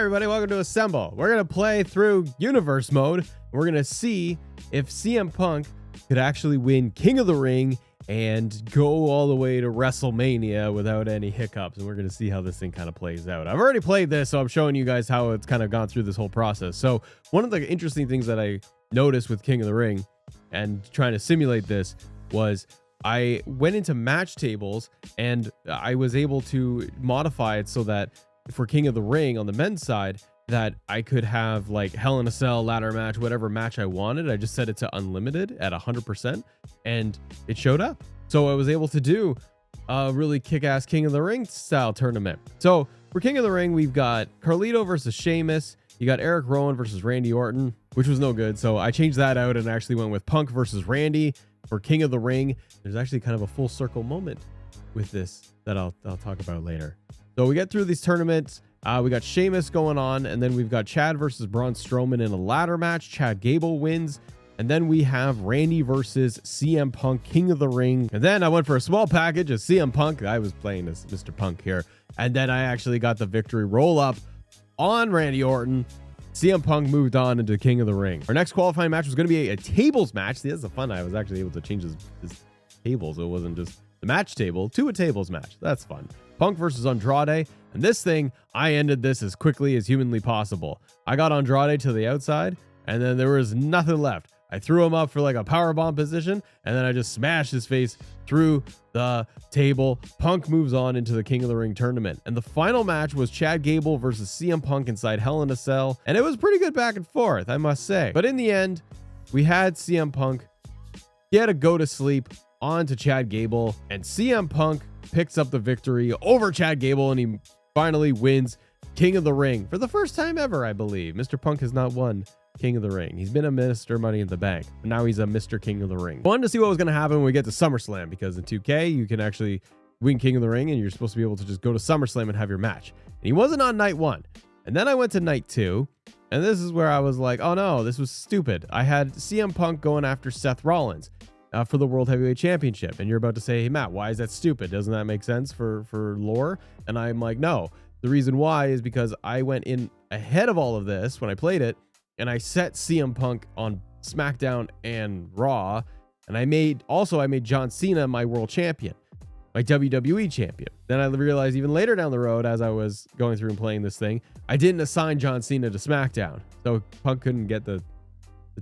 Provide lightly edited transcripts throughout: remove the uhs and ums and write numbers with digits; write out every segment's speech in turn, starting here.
everybody, welcome to Assemble. We're going to play through Universe mode. We're going to see if CM Punk could actually win King of the Ring and go all the way to WrestleMania without any hiccups. And we're going to see how this thing kind of plays out. I've already played this, so I'm showing you guys how it's kind of gone through this whole process. So one of the interesting things that I noticed with King of the Ring and trying to simulate this was I went into match tables and I was able to modify it so that for King of the Ring on the men's side, that I could have like Hell in a Cell, ladder match, whatever match I wanted. I just set it to unlimited at 100% and it showed up. So I was able to do a really kick-ass King of the Ring style tournament. So for King of the Ring, we've got Carlito versus Sheamus. You got Eric Rowan versus Randy Orton, which was no good. So I changed that out and actually went with Punk versus Randy for King of the Ring. There's actually kind of a full circle moment with this that I'll talk about later. So we get through these tournaments. We got Sheamus going on, and then we've got Chad versus Braun Strowman in a ladder match. Chad Gable wins. And then we have Randy versus CM Punk, King of the Ring. And then I went for a small package of CM Punk. I was playing as Mr. Punk here. And then I actually got the victory roll up on Randy Orton. CM Punk moved on into King of the Ring. Our next qualifying match was going to be a tables match. See, that's the fun. I was actually able to change his tables. It wasn't just the match table to a tables match. That's fun. Punk versus Andrade. And this thing, I ended this as quickly as humanly possible. I got Andrade to the outside, and then there was nothing left. I threw him up for like a powerbomb position, and then I just smashed his face through the table. Punk moves on into the King of the Ring tournament. And the final match was Chad Gable versus CM Punk inside Hell in a Cell. And it was pretty good back and forth, I must say. But in the end, we had CM Punk get a go to sleep onto Chad Gable, and CM Punk picks up the victory over Chad Gable, and he finally wins King of the Ring for the first time ever, I believe. Mr. Punk has not won King of the Ring. He's been a Mr. Money in the Bank, but now he's a Mr. King of the Ring. I wanted to see what was going to happen when we get to SummerSlam, because in 2K, you can actually win King of the Ring, and you're supposed to be able to just go to SummerSlam and have your match. And he wasn't on night one. And then I went to night two, and this is where I was like, oh no, this was stupid. I had CM Punk going after Seth Rollins for the World Heavyweight Championship. And you're about to say, hey, Matt, why is that stupid? Doesn't that make sense for lore? And I'm like, no. The reason why is because I went in ahead of all of this when I played it, and I set CM Punk on SmackDown and Raw. And I made John Cena my world champion, my WWE champion. Then I realized even later down the road, as I was going through and playing this thing, I didn't assign John Cena to SmackDown. So Punk couldn't get the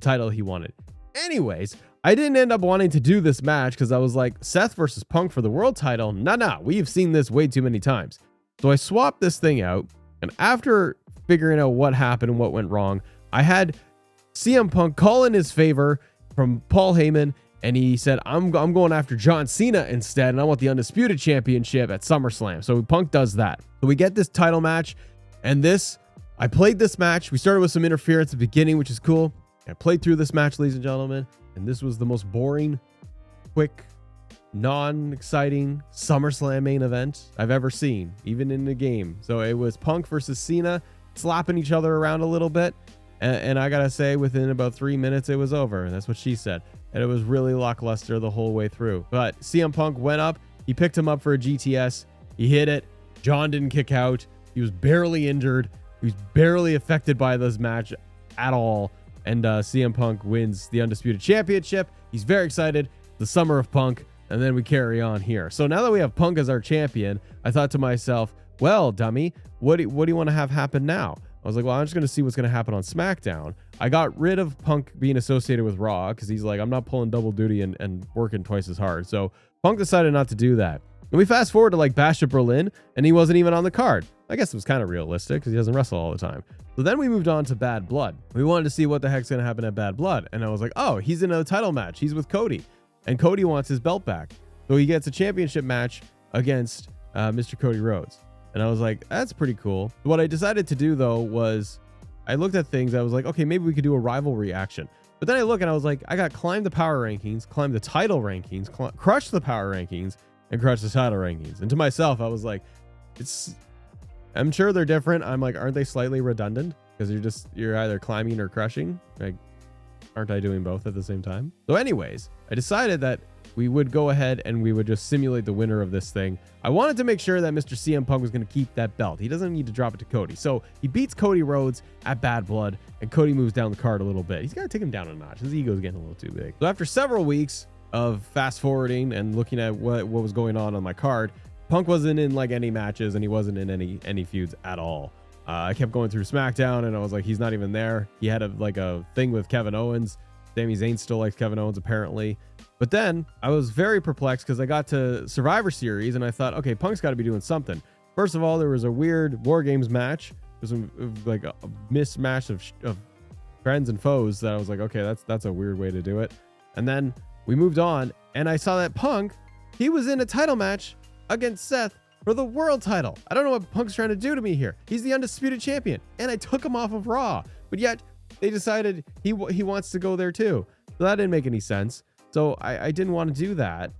title he wanted. Anyways, I didn't end up wanting to do this match because I was like, Seth versus Punk for the world title? Nah, we've seen this way too many times. So I swapped this thing out, and after figuring out what happened and what went wrong, I had CM Punk call in his favor from Paul Heyman, and he said, I'm going after John Cena instead, and I want the Undisputed Championship at SummerSlam. So Punk does that. So we get this title match, and I played this match. We started with some interference at the beginning, which is cool. I played through this match, ladies and gentlemen, and this was the most boring, quick, non-exciting SummerSlam main event I've ever seen, even in the game. So it was Punk versus Cena, slapping each other around a little bit, and I gotta say, within about 3 minutes, it was over, and that's what she said. And it was really lackluster the whole way through. But CM Punk went up, he picked him up for a GTS, he hit it, John didn't kick out, he was barely injured, he was barely affected by this match at all. And CM Punk wins the Undisputed Championship. He's very excited. The summer of Punk. And then we carry on here. So now that we have Punk as our champion, I thought to myself, well, dummy, what do you want to have happen now? I was like, well, I'm just going to see what's going to happen on SmackDown. I got rid of Punk being associated with Raw because he's like, I'm not pulling double duty and working twice as hard. So Punk decided not to do that. And we fast forward to like Bash at Berlin, and he wasn't even on the card. I guess it was kind of realistic because he doesn't wrestle all the time. So then we moved on to Bad Blood. We wanted to see what the heck's going to happen at Bad Blood. And I was like, oh, he's in a title match. He's with Cody. And Cody wants his belt back. So he gets a championship match against Mr. Cody Rhodes. And I was like, that's pretty cool. What I decided to do, though, was I looked at things. I was like, okay, maybe we could do a rivalry action. But then I look and I was like, I got climb the power rankings, climb the title rankings, crush the power rankings, and crush the title rankings. And to myself, I was like, I'm sure they're different. I'm like, aren't they slightly redundant? Because you're either climbing or crushing. Like, aren't I doing both at the same time? So anyways, I decided that we would go ahead and we would just simulate the winner of this thing. I wanted to make sure that Mr. CM Punk was going to keep that belt. He doesn't need to drop it to Cody. So he beats Cody Rhodes at Bad Blood, and Cody moves down the card a little bit. He's got to take him down a notch. His ego's getting a little too big. So after several weeks of fast forwarding and looking at what was going on my card, Punk wasn't in like any matches, and he wasn't in any feuds at all. I kept going through SmackDown, and I was like, he's not even there. He had a thing with Kevin Owens. Sami Zayn still likes Kevin Owens apparently. But then I was very perplexed because I got to Survivor Series and I thought, okay, Punk's got to be doing something. First of all, there was a weird War Games match. It was like a mismatch of friends and foes that I was like, okay, that's a weird way to do it. And then we moved on, and I saw that Punk, he was in a title match against Seth for the world title. I don't know what Punk's trying to do to me here. He's the undisputed champion, and I took him off of Raw, but yet they decided he wants to go there too. So that didn't make any sense. So I didn't want to do that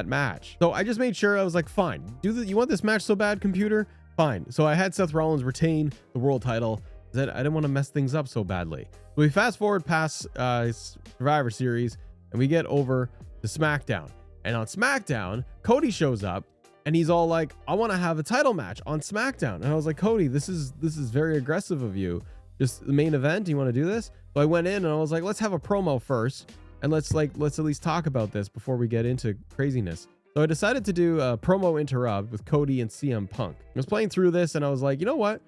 match. So I just made sure, I was like, fine, you want this match so bad, computer? Fine. So I had Seth Rollins retain the world title. I didn't want to mess things up so badly. So we fast forward past Survivor Series, and we get over to SmackDown. And on SmackDown, Cody shows up, and he's all like, I want to have a title match on SmackDown. And I was like, Cody, this is very aggressive of you. Just the main event, do you want to do this? So I went in and I was like, let's have a promo first, and let's at least talk about this before we get into craziness. So I decided to do a promo interrupt with Cody and CM Punk. I was playing through this and I was like, you know what?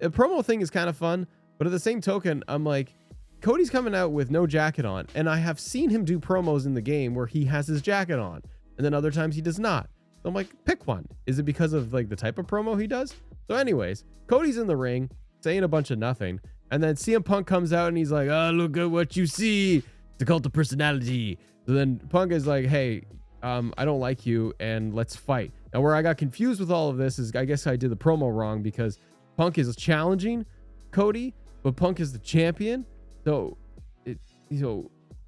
A promo thing is kind of fun, but at the same token, I'm like, Cody's coming out with no jacket on, and I have seen him do promos in the game where he has his jacket on, and then other times he does not. So I'm like, pick one. Is it because of like the type of promo he does? So anyways, Cody's in the ring saying a bunch of nothing, and then CM Punk comes out and he's like, oh, look at what you see. It's a cult of personality. So then Punk is like, hey, I don't like you, and let's fight. Now, where I got confused with all of this is I guess I did the promo wrong, because Punk is challenging Cody, but Punk is the champion. So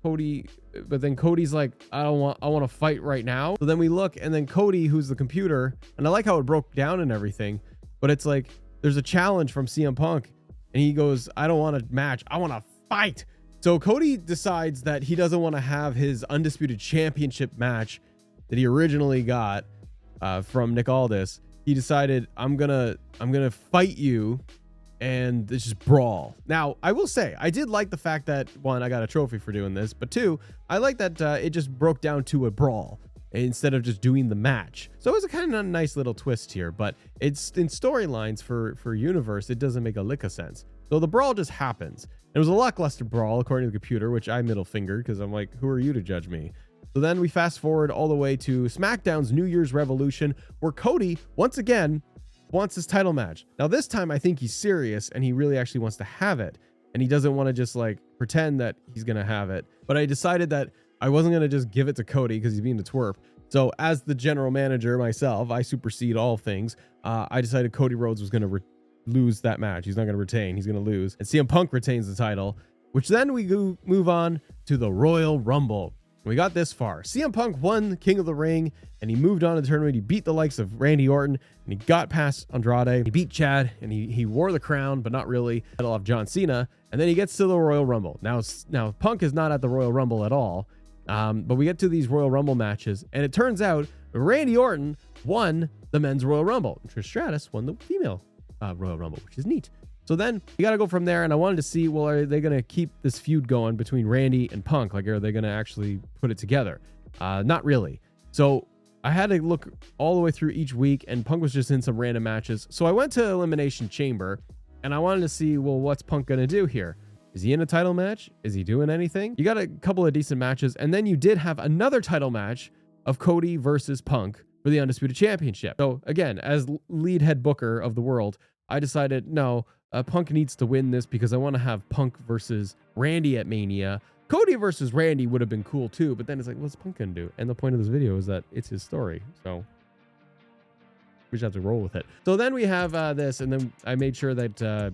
Cody, but then Cody's like, I want to fight right now. So then we look, and then Cody, who's the computer, and I like how it broke down and everything, but it's like there's a challenge from CM Punk, and he goes, I don't want a match, I want to fight. So Cody decides that he doesn't want to have his undisputed championship match that he originally got from Nick Aldis. He decided, I'm gonna fight you, and it's just brawl. Now, I will say, I did like the fact that, one, I got a trophy for doing this, but two, I like that it just broke down to a brawl instead of just doing the match. So it was a kind of nice little twist here, but it's in storylines for Universe, it doesn't make a lick of sense. So the brawl just happens. It was a lackluster brawl, according to the computer, which I middle fingered because I'm like, who are you to judge me? So then we fast forward all the way to SmackDown's New Year's Revolution, where Cody, once again, wants his title match. Now, this time I think he's serious and he really actually wants to have it. And he doesn't want to just like pretend that he's going to have it. But I decided that I wasn't going to just give it to Cody because he's being a twerp. So as the general manager myself, I supersede all things. I decided Cody Rhodes was going to lose that match. He's not going to retain. He's going to lose. And CM Punk retains the title, which then we move on to the Royal Rumble. We got this far. CM Punk won King of the Ring, and he moved on to the tournament. He beat the likes of Randy Orton, and he got past Andrade. He beat Chad, and he wore the crown, but not really. Title off John Cena, and then he gets to the Royal Rumble. Now Punk is not at the Royal Rumble at all, but we get to these Royal Rumble matches, and it turns out Randy Orton won the men's Royal Rumble. Trish Stratus won the female Royal Rumble, which is neat. So then you got to go from there, and I wanted to see, well, are they going to keep this feud going between Randy and Punk? Like, are they going to actually put it together? Not really. So I had to look all the way through each week, and Punk was just in some random matches. So I went to Elimination Chamber, and I wanted to see, well, what's Punk going to do here? Is he in a title match? Is he doing anything? You got a couple of decent matches, and then you did have another title match of Cody versus Punk for the Undisputed Championship. So again, as lead head booker of the world, I decided, no, Punk needs to win this because I want to have Punk versus Randy at Mania. Cody versus Randy would have been cool too, but then it's like, what's Punk gonna do? And the point of this video is that it's his story, so we just have to roll with it. So then we have this, and then I made sure that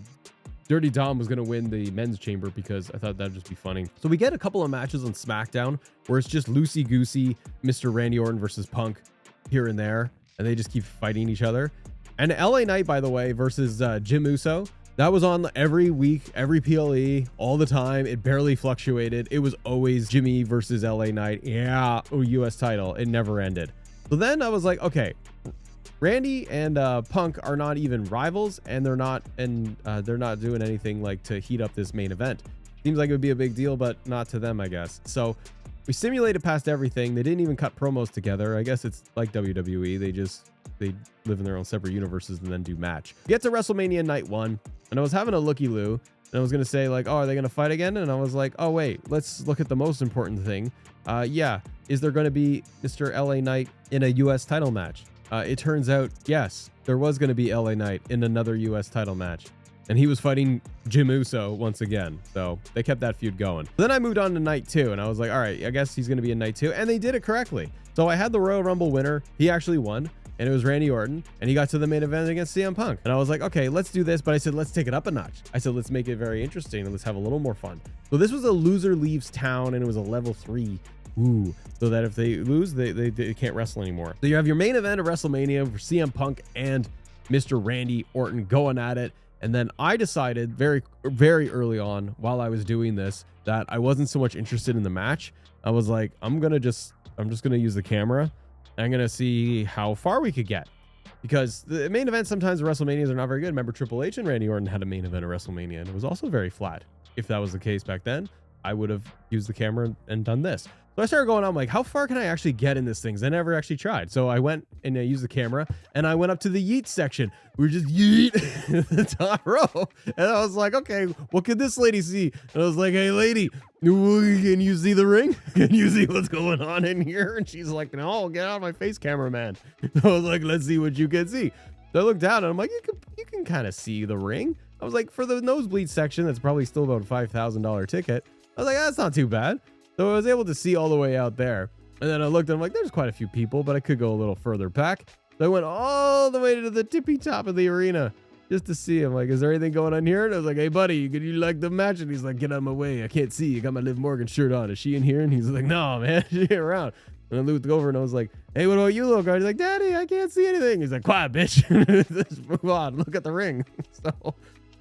Dirty Dom was gonna win the men's chamber because I thought that'd just be funny. So we get a couple of matches on SmackDown where it's just loosey-goosey Mr. Randy Orton versus Punk here and there, and they just keep fighting each other. And LA Knight, by the way, versus Jim Uso. That was on every week, every PLE, all the time. It barely fluctuated. It was always Jimmy versus LA Knight. Yeah, US title. It never ended. So then I was like, okay, Randy and Punk are not even rivals, and they're not doing anything like to heat up this main event. Seems like it would be a big deal, but not to them, I guess. So we simulated past everything. They didn't even cut promos together. I guess it's like WWE. They live in their own separate universes and then do match. Get to WrestleMania night 1, and I was having a looky-loo, and I was gonna say like, oh, are they gonna fight again? And I was like, oh wait, let's look at the most important thing. Yeah, is there gonna be Mr. LA Knight in a US title match? It turns out, yes, there was gonna be LA Knight in another US title match, and he was fighting Jim Uso once again. So they kept that feud going. Then I moved on to night 2, and I was like, all right, I guess he's gonna be in night 2, and they did it correctly. So I had the Royal Rumble winner. He actually won, and it was Randy Orton, and he got to the main event against CM Punk. And I was like, okay, let's do this. But I said, let's take it up a notch. I said, let's make it very interesting, and let's have a little more fun. So this was a loser leaves town, and it was a level 3. Ooh, so that if they lose, they can't wrestle anymore. So you have your main event of WrestleMania for CM Punk and Mr. Randy Orton going at it. And then I decided very, very early on while I was doing this that I wasn't so much interested in the match. I was like, I'm just gonna use the camera. I'm gonna see how far we could get, because the main event sometimes WrestleManias are not very good. Remember, Triple H and Randy Orton had a main event of WrestleMania, and it was also very flat. If that was the case back then, I would have used the camera and done this. So I started going on like, how far can I actually get in this thing? I never actually tried. So I went and I used the camera, and I went up to the yeet section. We were just yeet the top row. And I was like, okay, what could this lady see? And I was like, hey lady, can you see the ring? Can you see what's going on in here? And she's like, no, get out of my face, cameraman. I was like, let's see what you can see. So I looked down and I'm like, you can kind of see the ring. I was like, for the nosebleed section, that's probably still about a $5,000 ticket. I was like, that's not too bad. So I was able to see all the way out there. And then I looked and I'm like, there's quite a few people, but I could go a little further back. So I went all the way to the tippy top of the arena just to see him. Like, is there anything going on here? And I was like, hey buddy, you like the match? And he's like, get out of my way. I can't see. I got my Liv Morgan shirt on. Is she in here? And he's like, no, man, she ain't around. And I looked over and I was like, hey, what about you, little guy? He's like, daddy, I can't see anything. He's like, quiet, bitch. Just move on. Look at the ring. So,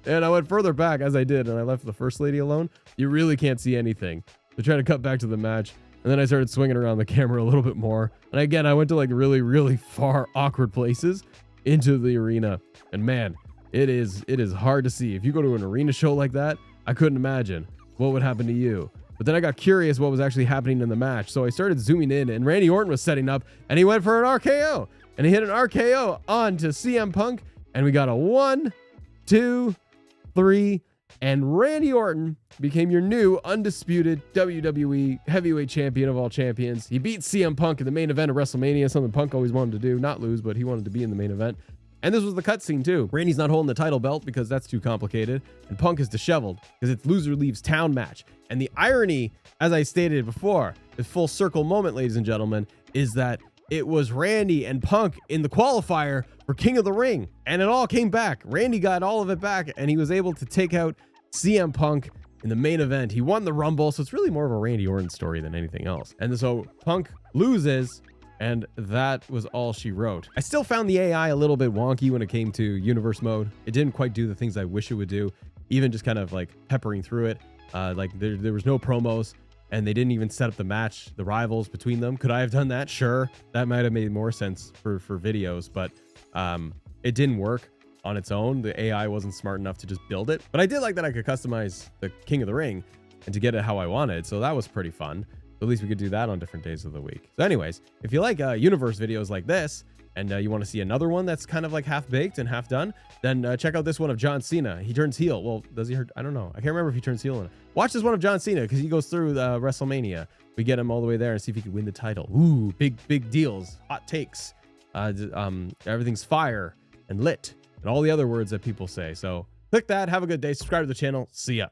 and I went further back as I did, and I left the first lady alone. You really can't see anything. So trying to cut back to the match, and then I started swinging around the camera a little bit more. And again, I went to like really, really far, awkward places into the arena. And man, it is hard to see. If you go to an arena show like that, I couldn't imagine what would happen to you. But then I got curious what was actually happening in the match. So I started zooming in, and Randy Orton was setting up, and he went for an RKO. And he hit an RKO onto CM Punk, and we got a 1, 2, 3, and Randy Orton became your new undisputed WWE heavyweight champion of all champions. He beat CM Punk in the main event of WrestleMania, something Punk always wanted to do, not lose, but he wanted to be in the main event. And this was the cutscene too. Randy's not holding the title belt because that's too complicated, and Punk is disheveled because it's loser leaves town match. And the irony, as I stated before, the full circle moment, ladies and gentlemen, is that it was Randy and Punk in the qualifier for King of the Ring, and it all came back. Randy got all of it back, and he was able to take out CM Punk in the main event. He won the Rumble, so it's really more of a Randy Orton story than anything else. And so Punk loses, and that was all she wrote. I still found the AI a little bit wonky when it came to universe mode. It didn't quite do the things I wish it would do, even just kind of like peppering through it. Like there was no promos, and they didn't even set up the match, the rivals between them. Could I have done that? Sure. That might have made more sense for videos, but it didn't work on its own. The AI wasn't smart enough to just build it. But I did like that I could customize the King of the Ring and to get it how I wanted. So that was pretty fun. At least we could do that on different days of the week. So anyways, if you like universe videos like this, and you want to see another one that's kind of like half baked and half done, then check out this one of John Cena. He turns heel. Well, does he hurt? I don't know. I can't remember if he turns heel or not. Watch this one of John Cena because he goes through WrestleMania. We get him all the way there and see if he can win the title. Ooh, big deals, hot takes. Everything's fire and lit and all the other words that people say. So click that. Have a good day. Subscribe to the channel. See ya.